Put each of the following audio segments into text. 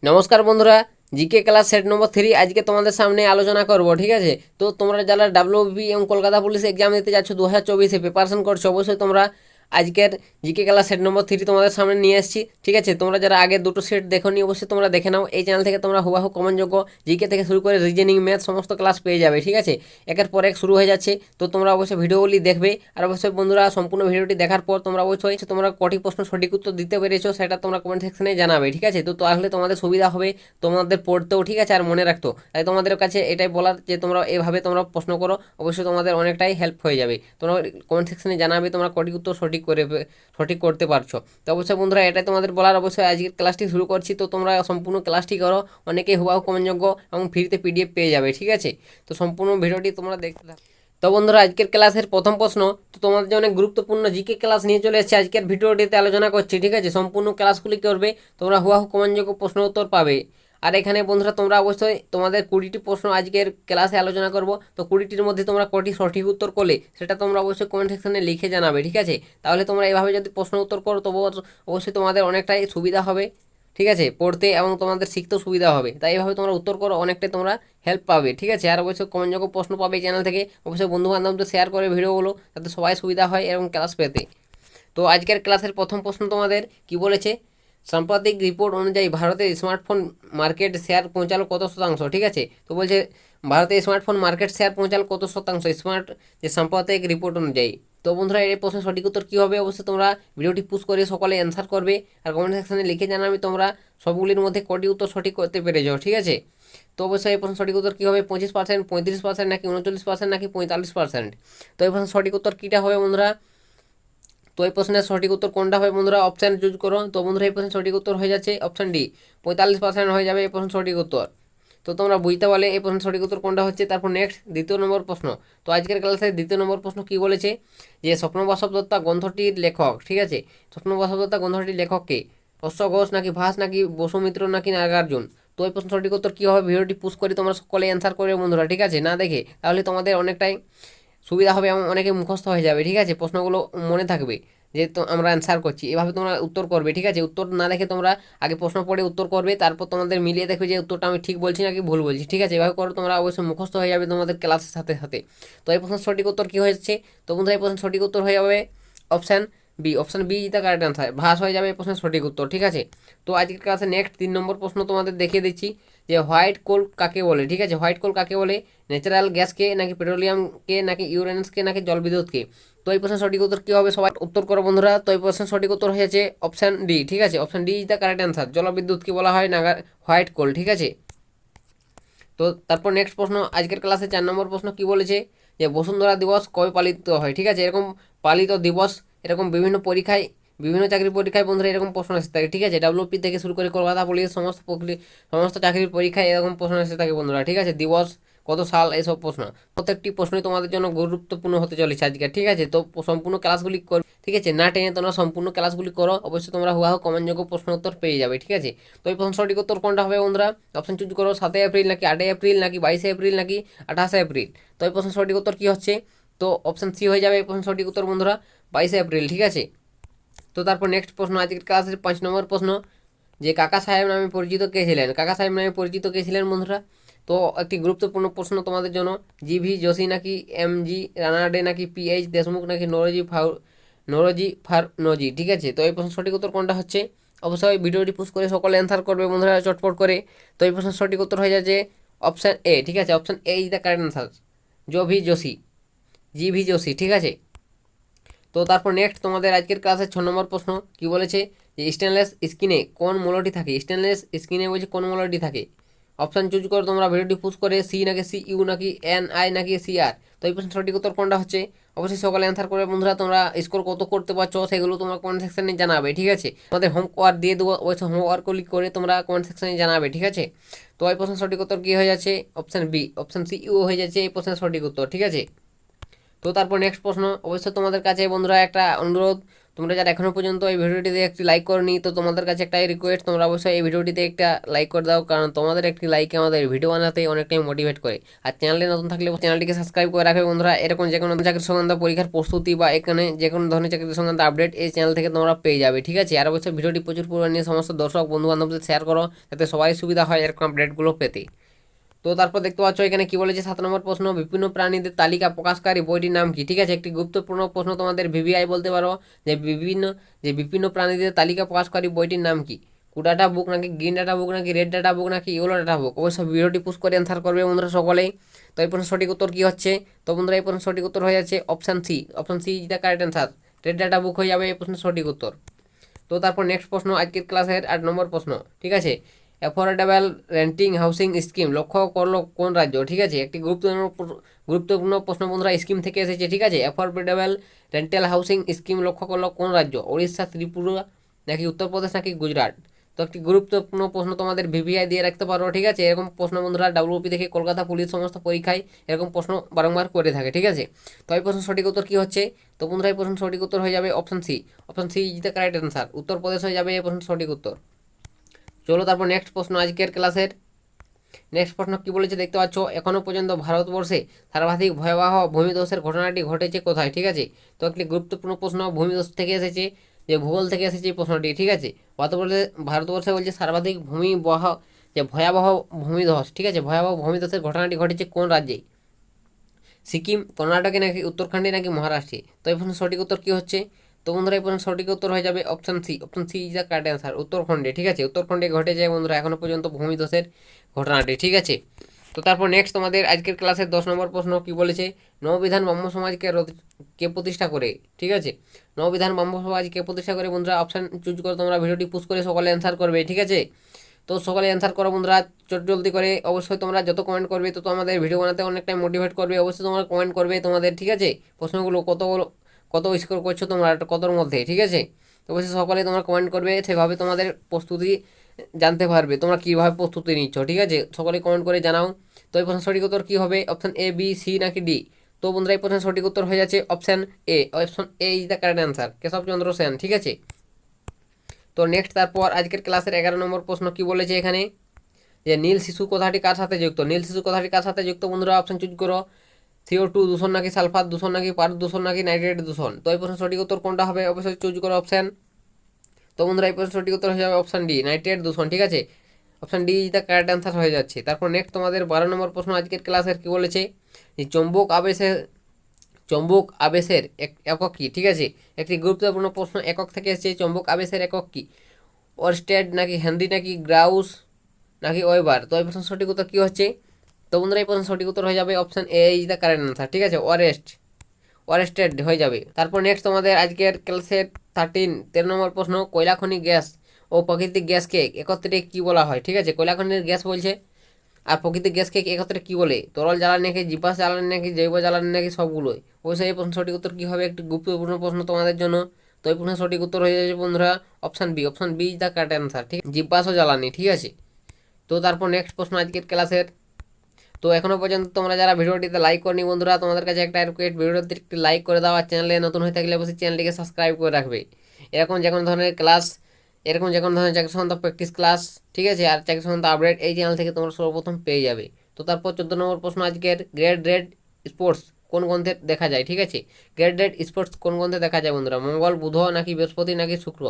নমস্কার বন্ধুরা, GK class set number 3 আজকে তোমাদের সামনে আলোচনা করব। ঠিক আছে, তো তোমরা যারা ডাব্লিউবি এবং কলকাতা পুলিশ এক্সাম দিতে যাচ্ছ 2024-এ প্রিপারেশন করছো, অবশ্যই তোমরা আজকের জিকে ক্লাস সেট নম্বর 3 তোমাদের সামনে নিয়ে এসেছি। ঠিক আছে, তোমরা যারা আগের দুটো সেট দেখোনি অবশ্যই তোমরা দেখে নাও। এই চ্যানেল থেকে তোমরা হুবাহু কমনযোগ্য জিকে থেকে শুরু করে রিজনিং, ম্যাথ সমস্ত ক্লাস পেয়ে যাবে। ঠিক আছে, একের পর এক শুরু হয়ে যাচ্ছে, তো তোমরা অবশ্যই ভিডিওগুলি দেখবে। আর অবশ্যই বন্ধুরা, সম্পূর্ণ ভিডিওটি দেখার পর তোমরা অবশ্যই তোমরা কটি প্রশ্ন সঠিক উত্তর দিতে পেরেছো সেটা তোমরা কমেন্ট সেকশনে জানাবে। ঠিক আছে, তো তাহলে তোমাদের সুবিধা হবে তোমাদের পড়তেও। ঠিক আছে, আর মনে রাখতো। তাই তোমাদের কাছে এটাই বলার যে তোমরা এভাবে তোমরা প্রশ্ন করো, অবশ্যই তোমাদের অনেকটাই হেল্প হয়ে যাবে। তোমরা কমেন্ট সেকশনে জানাবে তোমরা কটি উত্তর সঠিক করতে পারছো। তো অবশ্যই বন্ধুরা, এটাই তোমাদের বলার। অবশ্যই আজকের ক্লাসটি শুরু করছি, তো তোমরা সম্পূর্ণ ক্লাসটি করো। অনেকেই হুবাহু কমেন্টযোগ্য এবং ফ্রিতে পিডিএফ পেয়ে যাবে। ঠিক আছে, তো সম্পূর্ণ ভিডিওটি তোমরা দেখতে থাকো। তো বন্ধুরা, আজকের ক্লাসের প্রথম প্রশ্ন, তো তোমাদের জন্য গুরুত্বপূর্ণ জিকে ক্লাস নিয়ে চলে এসেছে। আজকের ভিডিওটিতে আলোচনা করছি। ঠিক আছে, সম্পূর্ণ ক্লাসগুলি করবে, তোমরা হুবাহু কমনযোগ্য প্রশ্ন উত্তর পাবে। আর এখানে বন্ধুরা তোমরা অবশ্যই তোমাদের 20টি প্রশ্ন আজকের ক্লাসে আলোচনা করব। তো 20টির মধ্যে তোমরা কটি সঠিক উত্তর করলে সেটা তোমরা অবশ্যই কমেন্ট সেকশনে লিখে জানাবে। ঠিক আছে, তাহলে তোমরা এভাবে যদি প্রশ্ন উত্তর করো তবু অবশ্যই তোমাদের অনেকটাই সুবিধা হবে। ঠিক আছে, পড়তে এবং তোমাদের শিখতেও সুবিধা হবে। তাই এভাবে তোমরা উত্তর করো, অনেকটাই তোমরা হেল্প পাবে। ঠিক আছে, আর অবশ্যই কমনযোগ্য প্রশ্ন পাবে এই চ্যানেল থেকে। অবশ্যই বন্ধু বান্ধবদের শেয়ার করে ভিডিওগুলো, যাতে সবাই সুবিধা হয় এরকম ক্লাস পেতে। তো আজকের ক্লাসের প্রথম প্রশ্ন তোমাদের কি বলেছে, সাম্প্রতিক রিপোর্ট অনুযায়ী ভারতের স্মার্টফোন মার্কেট শেয়ার পৌঁছালো কত শতাংশ। ঠিক আছে, তো বলছে ভারতের স্মার্টফোন মার্কেট শেয়ার পৌঁছালো কত শতাংশ যে সাম্প্রতিক রিপোর্ট অনুযায়ী। তো বন্ধুরা, এই প্রশ্নের সঠিক উত্তর কী হবে, অবশ্যই তোমরা ভিডিওটি পুশ করে সকলে অ্যান্সার করবে আর কমেন্ট সেকশনে লিখে জানাবে তোমরা সবগুলির মধ্যে কটি উত্তর সঠিক করতে পেরেছ। ঠিক আছে, তো অবশ্যই এই প্রশ্ন সঠিক উত্তর কী হবে, 25%, 35%, নাকি 39%, নাকি 45%। তো এই প্রশ্নের সঠিক উত্তর কীটা হবে বন্ধুরা, তো এই প্রশ্নের সঠিক উত্তর কোনটা হবে বন্ধুরা, অপশান চুজ করো। তো বন্ধুরা, এই প্রশ্নের সঠিক উত্তর হয়ে যাচ্ছে অপশান ডি, 45% হয়ে যাবে এই প্রশ্ন সঠিক উত্তর। তো তোমরা বুঝতে পারলে এই প্রশ্নের সঠিক উত্তর কোনটা হচ্ছে। তারপর নেক্সট দ্বিতীয় নম্বর প্রশ্ন। তো আজকের ক্লাসে দ্বিতীয় নম্বর প্রশ্ন কি বলেছে, যে স্বপ্নবাসব দত্তা গ্রন্থটির লেখক। ঠিক আছে, স্বপ্নবাসব দত্তা গ্রন্থটির লেখককে, অশ্ব ঘোষ, নাকি ভাস, নাকি বসুমিত্র, নাকি নাগার্জুন। তো এই প্রশ্ন সঠিক উত্তর কী হবে, ভিডিওটি পুশ করে তোমরা সকলে অ্যান্সার করবে বন্ধুরা। ঠিক আছে, না দেখে, তাহলে তোমাদের অনেকটাই সুবিধা হবে এবং অনেকে মুখস্থ হয়ে যাবে। ঠিক আছে, প্রশ্নগুলো মনে থাকবে যে তো আমরা অ্যান্সার করছি, এভাবে তোমরা উত্তর করবে। ঠিক আছে, উত্তর না দেখে তোমরা আগে প্রশ্ন পড়ে উত্তর করবে, তারপর তোমাদের মিলিয়ে দেখবে যে উত্তরটা আমি ঠিক বলছি নাকি ভুল বলছি। ঠিক আছে, এভাবে করো, তোমরা অবশ্যই মুখস্থ হয়ে যাবে তোমাদের ক্লাসের সাথে সাথে। তো এই প্রশ্নের সঠিক উত্তর কী হয়েছে, তো বন্ধুরা এই প্রশ্নের সঠিক উত্তর হয়ে যাবে option B. Option B the correct answer, ভাস হয়ে যাবে এই প্রশ্নের সঠিক উত্তর। ঠিক আছে, তো আজকের ক্লাসে নেক্সট 3 নম্বর প্রশ্ন তোমাদের দেখিয়ে দিচ্ছি, যে হোয়াইট কোল কাকে বলে। ঠিক আছে, হোয়াইট কোল কাকে বলে, ন্যাচারাল গ্যাসকে, নাকি পেট্রোলিয়ামকে, নাকি ইউরেনাসকে, নাকি জলবিদ্যুৎকে। তো এই প্রশ্নের সঠিক উত্তর কী হবে, সবাই উত্তর করো বন্ধুরা। তো এই প্রশ্নের সঠিক উত্তর হয়েছে অপশান ডি। ঠিক আছে, option D is the correct answer, জলবিদ্যুৎকে বলা হয় হোয়াইট কোল। ঠিক আছে, তো তারপর নেক্সট প্রশ্ন আজকের ক্লাসে 4 নম্বর প্রশ্ন কি বলেছে, যে বসুন্ধরা দিবস কবে পালিত হয়। ঠিক আছে, এরকম পালিত দিবস এরকম বিভিন্ন পরীক্ষায়, বিভিন্ন চাকরির পরীক্ষায় বন্ধুরা এরকম প্রশ্ন এসে থাকে। ঠিক আছে, ডাব্লিউপি থেকে শুরু করে কলকাতা পুলিশ সমস্ত চাকরির পরীক্ষায় এরকম প্রশ্ন এসে থাকে বন্ধুরা। ঠিক আছে, দিবস, কত সাল, এইসব প্রশ্ন, প্রত্যেকটি প্রশ্নই তোমাদের জন্য গুরুত্বপূর্ণ হতে চলেছে আজকে। ঠিক আছে, তো সম্পূর্ণ ক্লাসগুলি কর। ঠিক আছে, না টেনে তোমরা সম্পূর্ণ ক্লাসগুলি করো, অবশ্যই তোমরা হুবাহু কমনযোগ্য প্রশ্ন উত্তর পেয়ে যাবে। ঠিক আছে, তো এই প্রশ্ন সঠিক উত্তর কোনটা হবে বন্ধুরা, অপশন চুজ করো, 7 এপ্রিল, নাকি 8 এপ্রিল, নাকি 22 এপ্রিল, নাকি 28 এপ্রিল। তো এই প্রশ্ন সঠিক উত্তর কী হচ্ছে, তো অপশন সি হয়ে যাবে এই প্রশ্ন সঠিক উত্তর বন্ধুরা, 22 এপ্রিল। ঠিক আছে, তো তারপর নেক্সট প্রশ্ন আজকের ক্লাসের 5 নম্বর প্রশ্ন, যে কাকা সাহেব নামে পরিচিত কে ছিলেন। কাকা সাহেব নামে পরিচিত কে ছিলেন বন্ধুরা, তো একটি গুরুত্বপূর্ণ প্রশ্ন তোমাদের জন্য, জিভি যোশী, নাকি এমজি রানাডে, নাকি পিএইচ দেশমুখ, নাকি নরজি ফারনজি। ঠিক আছে, তো এই প্রশ্ন সঠিক উত্তর কোনটা হচ্ছে, অবশ্যই ভিডিওটি পুশ করে সকলে অ্যান্সার করবে বন্ধুরা চটপট করে। তো এই প্রশ্নের সঠিক উত্তর হয়ে যাচ্ছে অপশান এ। ঠিক আছে, option A is the correct answer, GV Joshi. ঠিক আছে, তো তারপর নেক্সট তোমাদের আজকের ক্লাসের 6 নম্বর প্রশ্ন কি বলেছে, যে স্টেনলেস স্কিনে কোন মৌলটি থাকে। স্টেনলেস স্কিনে বলছে কোন মৌলটি থাকে, অপশান চুজ করো তোমরা ভিডিওটি পুশ করে, সি, নাকি সি ইউ, নাকি এন আই, নাকি সি আর। তো এই প্রশ্ন সঠিক উত্তর কোনটা হচ্ছে, অবশ্যই সকালে অ্যান্সার করে বন্ধুরা। তোমরা স্কোর কত করতে পারছো সেগুলো তোমরা কমেন্ট সেকশনে জানাবে। ঠিক আছে, তোমাদের হোমওয়ার্ক দিয়ে দেবো, ওই হোমওয়ার্কগুলি করে তোমরা কমেন্ট সেকশনে জানাবে। ঠিক আছে, তো এই প্রশ্নের সঠিক উত্তর কী হয়ে যাচ্ছে, অপশান বি, অপশান সি ইউ হয়ে যাচ্ছে এই প্রশ্নের সঠিক উত্তর। ঠিক আছে, তো তারপর নেক্সট প্রশ্ন, অবশ্যই তোমাদের কাছে বন্ধুরা একটা অনুরোধ, তোমরা যারা এখনো পর্যন্ত এই ভিডিওটিতে একটি লাইক করনি, তো তোমাদের কাছে একটাই রিকোয়েস্ট, তোমরা অবশ্যই এই ভিডিওটিতে একটা লাইক করে দাও, কারণ তোমাদের একটি লাইকে আমাদের ভিডিও বানাতে অনেকটাই মোটিভেট করে। আর চ্যানেলে নতুন থাকলে চ্যানেলটিকে সাবস্ক্রাইব করে রাখবে বন্ধুরা। এরকম যে কোনো চাকরির সংক্রান্ত পরীক্ষার প্রস্তুতি বা এখানে যে কোনো ধরনের চাকরির সংক্রান্ত আপডেট এই চ্যানেল থেকে তোমরা পেয়ে যাবে, ঠিক আছে। আর অবশ্যই ভিডিওটি প্রচুর পরিমাণে সমস্ত দর্শক বন্ধু বান্ধবদের শেয়ার করো, যাতে সবাই সুবিধা হয় এরকম আপডেটগুলো পেতে। তো তারপর দেখতে পাচ্ছ এখানে কি বলেছে 7 নম্বর প্রশ্ন, বিভিন্ন প্রাণীদের তালিকা প্রকাশকারী বইটির নাম কি? ঠিক আছে, একটি গুরুত্বপূর্ণ প্রশ্ন, তোমাদের ভিভিআই বলতে পারো যে বিভিন্ন প্রাণীদের তালিকা প্রকাশকারী বইটির নাম কি? কুডাটা বুক নাকি গ্রিন ডাটা বুক নাকি রেড ডাটা বুক নাকি ইয়েলো ডাটা বুক? অবশ্যই ভিডিওটি পুশ করে অ্যান্সার করবে বন্ধুরা সকলেই। তো এই প্রশ্নের সঠিক উত্তর কি হচ্ছে? তো বন্ধুরা এই প্রশ্নের সঠিক উত্তর হয়ে যাচ্ছে option C. Option C is the correct answer. Red data book হয়ে যাবে এই প্রশ্নের সঠিক উত্তর। তো তারপর নেক্সট প্রশ্ন, আজকের ক্লাসের 8 নম্বর প্রশ্ন, ঠিক আছে। অ্যাফোর্ডেবল রেন্টিং হাউসিং স্কিম লক্ষ্য করলো কোন রাজ্য? ঠিক আছে, একটি গুরুত্বপূর্ণ প্রশ্ন বন্ধুরা, স্কিম থেকে এসেছে, ঠিক আছে। অ্যাফোর্ডেবল রেন্টাল হাউসিং স্কিম লক্ষ্য করলো কোন রাজ্য? উড়িষ্যা, ত্রিপুরা নাকি উত্তরপ্রদেশ নাকি গুজরাট? তো একটি গুরুত্বপূর্ণ প্রশ্ন, তোমাদের ভিভিআই দিয়ে রাখতে পারো, ঠিক আছে। এরকম প্রশ্ন বন্ধুরা ডাব্লিউপি থেকে কলকাতা পুলিশ সমস্ত পরীক্ষায় এরকম প্রশ্ন বারংবার করে থাকে, ঠিক আছে। তো এই প্রশ্ন সঠিক উত্তর কি হচ্ছে? তো বন্ধুরা এই প্রশ্ন সঠিক উত্তর হয়ে যাবে option C. Option C is the correct answer. উত্তরপ্রদেশ হয়ে যাবে এই প্রশ্ন সঠিক উত্তর। চলো তারপর নেক্সট প্রশ্ন, আজকের ক্লাসের নেক্সট প্রশ্ন কি বলেছে দেখতে পাচ্ছ, এখনও পর্যন্ত ভারতবর্ষে সর্বাধিক ভয়াবহ ভূমিধসের ঘটনাটি ঘটেছে কোথায়? ঠিক আছে, তো একটি গুরুত্বপূর্ণ প্রশ্ন, ভূমিধস থেকে এসেছে, যে ভূগোল থেকে এসেছে এই প্রশ্নটি, ঠিক আছে। ভারতবর্ষে বলছে সর্বাধিক ভয়াবহ ভূমিধস, ঠিক আছে, ভয়াবহ ভূমিধসের ঘটনাটি ঘটেছে কোন রাজ্যে? সিকিম, কর্ণাটকে নাকি উত্তরাখণ্ডে নাকি মহারাষ্ট্রে? তো এই প্রশ্নের সঠিক উত্তর কি হচ্ছে? তো বন্ধুরা এই প্রশ্নের সঠিক উত্তর হয়ে যাবে option C. Option C is the correct answer. উত্তরাখণ্ডে, ঠিক আছে, উত্তরাখণ্ডে ঘটে যায় বন্ধুরা এখনো পর্যন্ত ভূমিধসের ঘটনাটি, ঠিক আছে। তো তারপর নেক্সট তোমাদের আজকের ক্লাসের 10 নম্বর প্রশ্ন কি বলেছে, নববিধান ব্রাহ্ম সমাজকে কে প্রতিষ্ঠা করে? ঠিক আছে, নববিধান ব্রাহ্ম সমাজ কে প্রতিষ্ঠা করে বন্ধুরা? অপশান চুজ করে তোমরা ভিডিওটি পুশ করে সকলে অ্যান্সার করবে, ঠিক আছে। তো সকলে অ্যান্সার করো বন্ধুরা জলদি করে। অবশ্যই তোমরা যত কমেন্ট করবে তত আমাদের ভিডিও বানাতে অনেকটাই মোটিভেট করবে। অবশ্যই তোমরা কমেন্ট করবে তোমাদের, ঠিক আছে, প্রশ্নগুলো কত স্কোর করছো তোমরা, কতর মধ্যে, ঠিক আছে। তো অবশ্যই সকলে তোমরা কমেন্ট করবে, সেভাবে তোমাদের প্রস্তুতি জানতে পারবে তোমরা কীভাবে প্রস্তুতি নিচ্ছ, ঠিক আছে। সকলে কমেন্ট করে জানাও। তো এই প্রশ্নের সঠিক উত্তর কী হবে? অপশান এ, বি, সি নাকি ডি? তো বন্ধুরা এই প্রশ্নের সঠিক উত্তর হয়ে যাচ্ছে option A. Option A is the correct answer, Keshab Chandra Sen, ঠিক আছে। তো নেক্সট তারপর আজকের ক্লাসের 11 নম্বর প্রশ্ন কি বলেছে এখানে, যে নীল শিশু কথাটি কার সাথে যুক্ত? নীল শিশু কথাটি কার সাথে যুক্ত বন্ধুরা? অপশন চুজ করো। CO2 দূষণ নাকি সালফার দূষণ নাকি পারদ দূষণ নাকি নাইট্রেট দূষণ? তো এই প্রশ্নের সঠিক উত্তর কোনটা হবে? অবশ্যই চুজ করো অপশান। তো বন্ধুরা এই প্রশ্নের সঠিক উত্তর হয়ে যাবে অপশান ডি, নাইট্রেট দূষণ, ঠিক আছে। Option D is the correct answer হয়ে যাচ্ছে। তারপর নেক্সট তোমাদের 12 নম্বর প্রশ্ন আজকের ক্লাসের কি বলেছে, যে চম্বক আবেশের একক কি? ঠিক আছে, একটি গুরুত্বপূর্ণ প্রশ্ন, একক থেকে এসেছে। চম্বক আবেশের একক কি? ওরস্টেড নাকি হেনরি নাকি গ্রাউস নাকি ওয়েবার? তো এই প্রশ্নের সঠিক উত্তর কী হচ্ছে? তো বন্ধুরা এই প্রশ্নের সঠিক উত্তর হয়ে যাবে option A is the correct answer, ঠিক আছে, ওয়ারেস্টেড হয়ে যাবে। তারপর নেক্সট তোমাদের আজকের ক্লাসের 13 নম্বর প্রশ্ন, কয়লা খনি গ্যাস ও প্রাকৃতিক গ্যাসকে একত্রে কি বলা হয়? ঠিক আছে, কয়লা খনির গ্যাস বলছে, আর প্রাকৃতিক গ্যাসকে একত্রে কি বলে? তরল জ্বালানি নাকি জীবাশ্ম জ্বালানি নাকি জৈব জ্বালানি নাকি সবগুলোই? অবশ্যই এই প্রশ্ন সঠিক উত্তর কী হবে? একটি গুরুত্বপূর্ণ প্রশ্ন তোমাদের জন্য। তো এই প্রশ্নের সঠিক উত্তর হয়ে যাচ্ছে বন্ধুরা option B. Option B is the correct answer, ঠিক, জীবাশ্ম জ্বালানি, ঠিক আছে। তো তারপর নেক্সট প্রশ্ন আজকের ক্লাসের, তো এখনও পর্যন্ত তোমরা যারা ভিডিওটিতে লাইক করনি বন্ধুরা, তোমাদের কাছে একটা রিকোয়েস্ট, ভিডিওটিতে একটি লাইক করে দাও, আর চ্যানেলে নতুন হয়ে থাকলে অবশ্যই চ্যানেলটিকে সাবস্ক্রাইব করে রাখবে। এরকম যে কোনো ধরনের ক্লাস, এরকম যে কোনো ধরনের চাকরি সংক্রান্ত প্র্যাকটিস ক্লাস, ঠিক আছে, আর চাকরি সংক্রান্ত আপডেট এই চ্যানেল থেকে তোমরা সর্বপ্রথম পেয়ে যাবে। তো তারপর 14 নম্বর প্রশ্ন আজকের, গ্রেড রেড স্পোর্টস কোন গ্রন্থে দেখা যায়? ঠিক আছে, গ্রেড রেড স্পোর্টস কোন গ্রন্থে দেখা যায় বন্ধুরা? মঙ্গল, বুধ নাকি বৃহস্পতি নাকি শুক্র?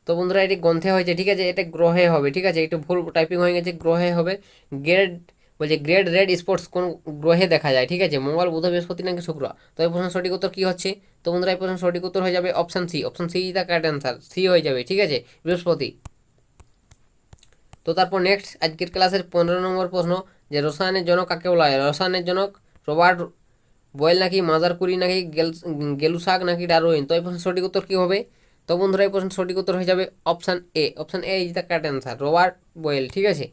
তো বন্ধুরা এটি গ্রন্থে হয়েছে, ঠিক আছে, এটা গ্রহে হবে, ঠিক আছে, একটু ভুল টাইপিং হয়ে গেছে, গ্রহে হবে। গ্রেড গ্রেড রেড স্পোর্টস কোন গ্রহে দেখা যায়? ঠিক আছে, মঙ্গল, বুধ, বৃহস্পতি নাকি শুক্র? তো এই প্রশ্নের সঠিক উত্তর কী হচ্ছে? তো বন্ধুরা এই প্রশ্নের সঠিক উত্তর হয়ে যাবে option C. Option C is the correct answer, C হয়ে যাবে, ঠিক আছে, বৃহস্পতি। তো তারপর নেক্সট আজকের ক্লাসের 15 নম্বর প্রশ্ন, যে রসায়নের জনক কাকে বলা হয়? রসায়নের জনক রবার্ট বয়েল নাকি মাদার কুরি নাকি গেলুসাক নাকি ডারউইন? তো এই প্রশ্নের সঠিক উত্তর কী হবে? তো বন্ধুরা এই প্রশ্নের সঠিক উত্তর হয়ে যাবে option A. Option A is the correct answer, Robert boil, ঠিক আছে।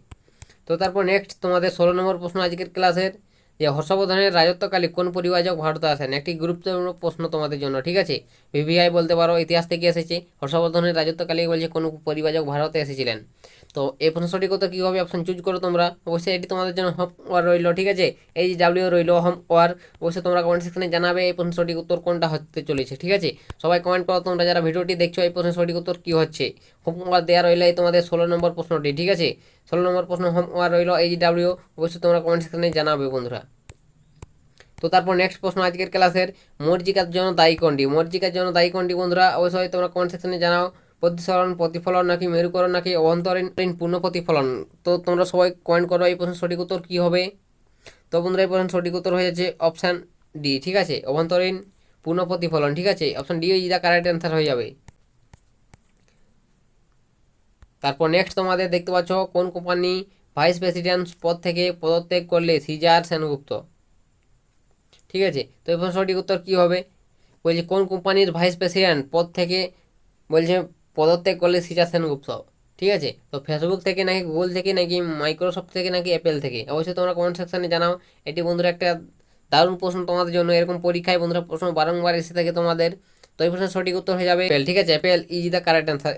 তো তারপর নেক্সট তোমাদের 16 নম্বর প্রশ্ন আজকের ক্লাসের, যে হর্ষবর্ধনের রাজত্বকালে কোন পরিবাজক ভারতে আসেন? একটি গুরুত্বপূর্ণ প্রশ্ন তোমাদের জন্য, ঠিক আছে, ভিভিআই বলতে পারো, ইতিহাস থেকে এসেছে। হর্ষবর্ধনের রাজত্বকালে বলছে কোন পরিবাজক ভারতে এসেছিলেন? তো তো এই প্রশ্ন সঠিক উত্তর কী হবে অপশান চুজ করো তোমরা। অবশ্যই এটি তোমাদের জন্য হোমওয়ার্ক রইলো, ঠিক আছে, এই যে ডাব্লিউ রইলো হোমওয়ার্ক। অবশ্যই তোমরা কমেন্ট সেকশনে জানাবে এই প্রশ্ন সঠিক উত্তর কোনটা হতে চলেছে, ঠিক আছে। সবাই কমেন্ট করো তোমরা যারা ভিডিওটি দেখছো এই প্রশ্নের সঠিক উত্তর কী হচ্ছে। হোমওয়ার্ক দেওয়া রইলো এই তোমাদের 16 নম্বর প্রশ্নটি, ঠিক আছে। 16 নম্বর প্রশ্ন হোমওয়ার্ক রইলো এই যে ডাব্লিউ। অবশ্যই তোমরা কমেন্ট সেকশনে জানাবে বন্ধুরা। তো তারপর নেক্সট প্রশ্ন আজকের ক্লাসের, মরজিকার জন্য দায়ী কোনটি? মরজিকার জন্য দায়ী কোনটি বন্ধুরা? অবশ্যই তোমরা কমেন্ট সেকশনে জানাও। প্রতিসরণ, প্রতিফলন নাকি মেরুকরণ নাকি অভ্যন্তরীণ পূর্ণ প্রতিফলন? তো তোমরা সবাই কমেন্ট করো এই প্রশ্নের সঠিক উত্তর কী হবে। তো বন্ধুরা এই প্রশ্নের সঠিক উত্তর হয়ে যাচ্ছে অপশান ডি, ঠিক আছে, অভ্যন্তরীণ পূর্ণ প্রতিফলন, ঠিক আছে। Option D is the correct answer হয়ে যাবে। তারপর নেক্সট তোমাদের দেখতে পাচ্ছ, কোন কোম্পানি ভাইস প্রেসিডেন্ট পদ থেকে পদত্যাগ করলে সিজার সেনগুপ্ত? ঠিক আছে, তো এই প্রশ্নের সঠিক উত্তর কী হবে? বলছে কোন কোম্পানির ভাইস প্রেসিডেন্ট পদ থেকে বলছে পদত্যাগ করলে সিজার সেনগুপ্ত? ঠিক আছে, তো ফেসবুক থেকে নাকি গুগল থেকে নাকি মাইক্রোসফট থেকে নাকি অ্যাপেল থেকে? অবশ্যই তোমরা কমেন্ট সেকশনে জানাও। এটি বন্ধুরা একটা দারুণ প্রশ্ন তোমাদের জন্য, এরকম পরীক্ষায় বন্ধুরা প্রশ্ন বারংবার এসে থাকে তোমাদের। তো এই প্রশ্নের সঠিক উত্তর হয়ে যাবে অ্যাপেল, ঠিক আছে, Apple is the correct answer,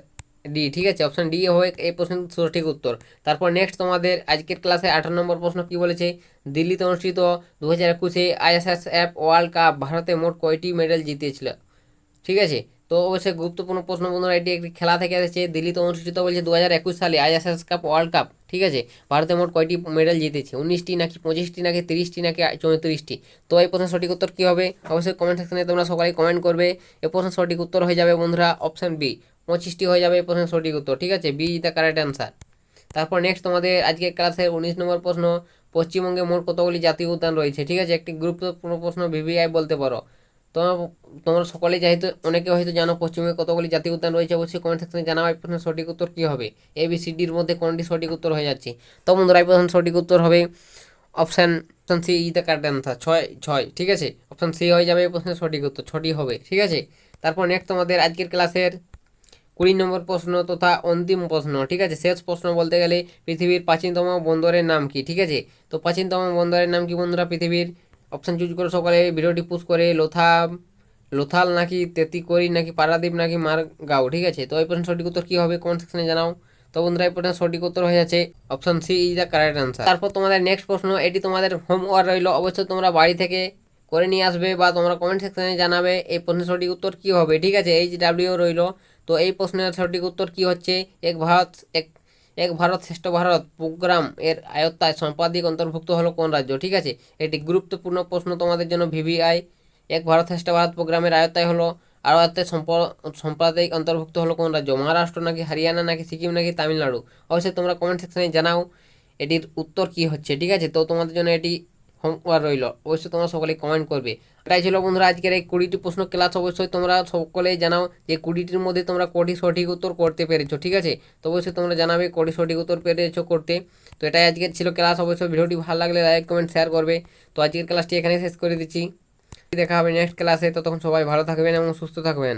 D, ঠিক আছে, অপশান ডি হবে এই প্রশ্নের সঠিক উত্তর। তারপর নেক্সট তোমাদের আজকের ক্লাসে 18 নম্বর প্রশ্ন কি বলেছে, দিল্লিতে অনুষ্ঠিত 2021 ISSF ওয়ার্ল্ড কাপ ভারতে মোট কয়টি মেডেল জিতেছিল? ঠিক আছে, তো অবশ্যই গুরুত্বপূর্ণ প্রশ্ন বন্ধুরা, এটি একটি খেলা থেকে এসেছে। দিল্লিতে অনুষ্ঠিত বলছে 2021 সালে ISS কাপ ওয়ার্ল্ড কাপ, ঠিক আছে, ভারতে মোট কয়টি মেডেল জিতেছে? 19টি নাকি 25টি নাকি 30টি নাকি 34টি? তো এই প্রশ্নের সঠিক উত্তর কী হবে? অবশ্যই কমেন্ট সেকশনে তোমরা সবাই কমেন্ট করবে। এই প্রশ্নের সঠিক উত্তর হয়ে যাবে বন্ধুরা অপশান বি, 25টি হয়ে যাবে এই প্রশ্নের সঠিক উত্তর, ঠিক আছে, B is the correct answer. তারপর নেক্সট তোমাদের আজকের ক্লাসের 19 নম্বর প্রশ্ন, পশ্চিমবঙ্গে মোট কতগুলি জাতীয় উদ্যান রয়েছে? ঠিক আছে, একটি গুরুত্বপূর্ণ প্রশ্ন, ভিভিআই বলতে পারো। তো তোমরা সকলেই যেহেতু অনেকে হয়তো জানো পশ্চিমবঙ্গে কতগুলি জাতীয় উদ্যান রয়েছে, অবশ্যই কমেন্ট সেকশনে জানাও এই প্রশ্নের সঠিক উত্তর কী হবে। ABCDর মধ্যে কোনটি সঠিক উত্তর হয়ে যাচ্ছে? তো বন্ধুরা এই প্রশ্নের সঠিক উত্তর হবে option C is the correct answer, 6, ঠিক আছে, অপশান সি হয়ে যাবে এই প্রশ্নের সঠিক উত্তর, 6টি হবে, ঠিক আছে। তারপর নেক্সট তোমাদের আজকের ক্লাসের 20 নম্বর প্রশ্ন তথা অন্তিম প্রশ্ন, ঠিক আছে, শেষ প্রশ্ন বলতে গেলে, পৃথিবীর প্রাচীনতম বন্দরের নাম কি? ঠিক আছে, তো প্রাচীনতম বন্দরের নাম কি বন্ধুরা পৃথিবীর? অপশান চুজ করে সকালে ভিডিওটি পুশ করে, লোথাল নাকি তেতিকরি নাকি পারাদ্বীপ নাকি মারগাঁও? ঠিক আছে, তো এই প্রশ্নের সঠিক উত্তর কী হবে কমেন্ট সেকশনে জানাও। তো বন্ধুরা এই প্রশ্নের সঠিক উত্তর হয়ে যাচ্ছে option C is the correct answer. তারপর তোমাদের নেক্সট প্রশ্ন, এটি তোমাদের হোমওয়ার্ক রইলো, অবশ্যই তোমরা বাড়ি থেকে করে নিয়ে আসবে বা তোমরা কমেন্ট সেকশনে জানাবে এই প্রশ্নের সঠিক উত্তর কী হবে, ঠিক আছে, HW রইলো। তো এই প্রশ্নের সঠিক উত্তর কী হচ্ছে, এক ভারত শ্রেষ্ঠ ভারত প্রোগ্রাম এর আয়ত্তায় সম্পাদিক অন্তর্ভুক্ত হলো কোন রাজ্য? ঠিক আছে, এটি গুরুত্বপূর্ণ প্রশ্ন তোমাদের জন্য, ভিভিআই এক ভারত শ্রেষ্ঠ ভারত প্রোগ্রামের আয়ত্তায় হলো আয়ত্তে সম্পাদিক অন্তর্ভুক্ত হলো কোন রাজ্য? মহারাষ্ট্র নাকি হরিয়ানা নাকি সিকিম নাকি তামিলনাড়ু? অবশ্যই তোমরা কমেন্ট সেকশনে জানাও এটির উত্তর কী হচ্ছে, ঠিক আছে। তো তোমাদের জন্য এটি হোমওয়ার্ক রইল, অবশ্যই তোমরা সকলেই কমেন্ট করবে। এটাই ছিল বন্ধুরা আজকের এই 20টি প্রশ্ন ক্লাস। অবশ্যই তোমরা সকলেই জানাও যে 20টির মধ্যে তোমরা কটি সঠিক উত্তর করতে পেরেছো, ঠিক আছে। তো অবশ্যই তোমরা জানাবে কটি সঠিক উত্তর পেরেছো করতে। তো এটাই আজকের ছিল ক্লাস। অবশ্যই ভিডিওটি ভালো লাগলে লাইক কমেন্ট শেয়ার করবে। তো আজকের ক্লাসটি এখানে শেষ করে দিচ্ছি, দেখা হবে নেক্সট ক্লাসে। ততক্ষণ সবাই ভালো থাকবেন এবং সুস্থ থাকবেন।